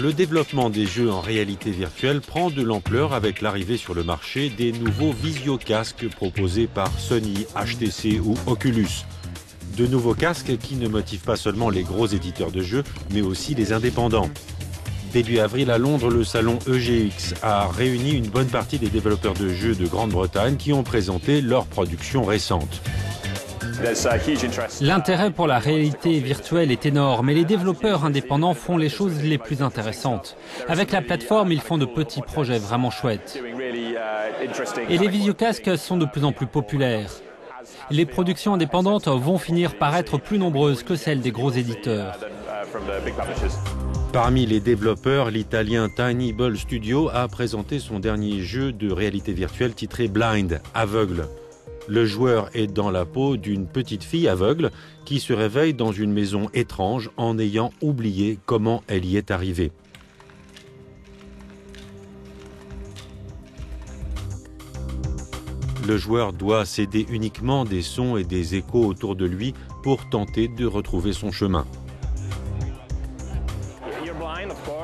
Le développement des jeux en réalité virtuelle prend de l'ampleur avec l'arrivée sur le marché des nouveaux visio-casques proposés par Sony, HTC ou Oculus. De nouveaux casques qui ne motivent pas seulement les gros éditeurs de jeux, mais aussi les indépendants. Début avril à Londres, le salon EGX a réuni une bonne partie des développeurs de jeux de Grande-Bretagne qui ont présenté leurs productions récentes. L'intérêt pour la réalité virtuelle est énorme et les développeurs indépendants font les choses les plus intéressantes. Avec la plateforme, ils font de petits projets vraiment chouettes. Et les visiocasques sont de plus en plus populaires. Les productions indépendantes vont finir par être plus nombreuses que celles des gros éditeurs. Parmi les développeurs, l'italien Tiny Ball Studio a présenté son dernier jeu de réalité virtuelle titré Blind, aveugle. Le joueur est dans la peau d'une petite fille aveugle qui se réveille dans une maison étrange en ayant oublié comment elle y est arrivée. Le joueur doit s'aider uniquement des sons et des échos autour de lui pour tenter de retrouver son chemin.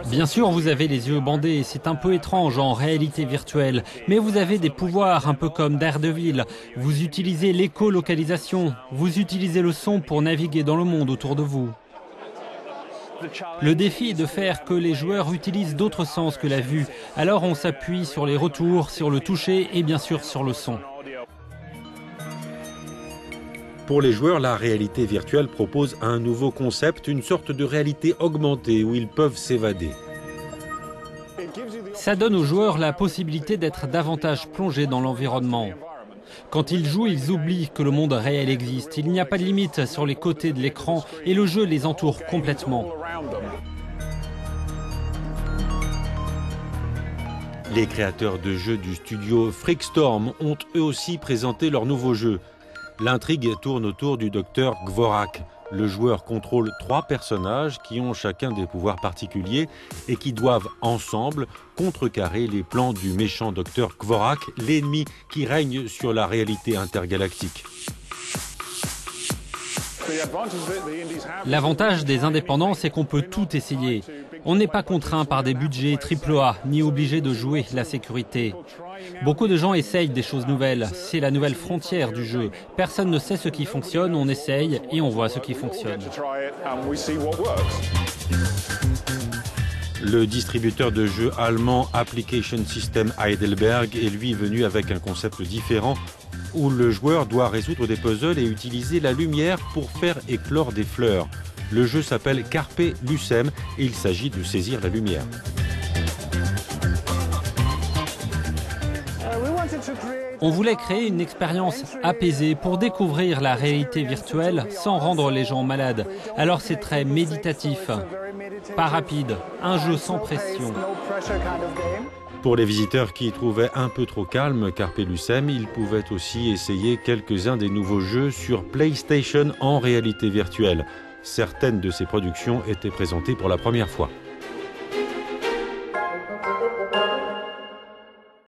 Bien sûr, vous avez les yeux bandés, c'est un peu étrange en réalité virtuelle, mais vous avez des pouvoirs un peu comme Daredevil. Vous utilisez l'écolocalisation, vous utilisez le son pour naviguer dans le monde autour de vous. Le défi est de faire que les joueurs utilisent d'autres sens que la vue. Alors on s'appuie sur les retours, sur le toucher et bien sûr sur le son. Pour les joueurs, la réalité virtuelle propose un nouveau concept, une sorte de réalité augmentée où ils peuvent s'évader. Ça donne aux joueurs la possibilité d'être davantage plongés dans l'environnement. Quand ils jouent, ils oublient que le monde réel existe. Il n'y a pas de limite sur les côtés de l'écran et le jeu les entoure complètement. Les créateurs de jeux du studio Freakstorm ont eux aussi présenté leur nouveau jeu. L'intrigue tourne autour du docteur Gvorak. Le joueur contrôle 3 personnages qui ont chacun des pouvoirs particuliers et qui doivent ensemble contrecarrer les plans du méchant docteur Gvorak, l'ennemi qui règne sur la réalité intergalactique. L'avantage des indépendants, c'est qu'on peut tout essayer. On n'est pas contraint par des budgets AAA, ni obligé de jouer la sécurité. Beaucoup de gens essayent des choses nouvelles. C'est la nouvelle frontière du jeu. Personne ne sait ce qui fonctionne, on essaye et on voit ce qui fonctionne. Le distributeur de jeux allemand Application System Heidelberg est lui venu avec un concept différent où le joueur doit résoudre des puzzles et utiliser la lumière pour faire éclore des fleurs. Le jeu s'appelle Carpe Lucem et il s'agit de saisir la lumière. On voulait créer une expérience apaisée pour découvrir la réalité virtuelle sans rendre les gens malades. Alors c'est très méditatif, pas rapide, un jeu sans pression. Pour les visiteurs qui trouvaient un peu trop calme Carpe Lucem, ils pouvaient aussi essayer quelques-uns des nouveaux jeux sur PlayStation en réalité virtuelle. Certaines de ces productions étaient présentées pour la première fois.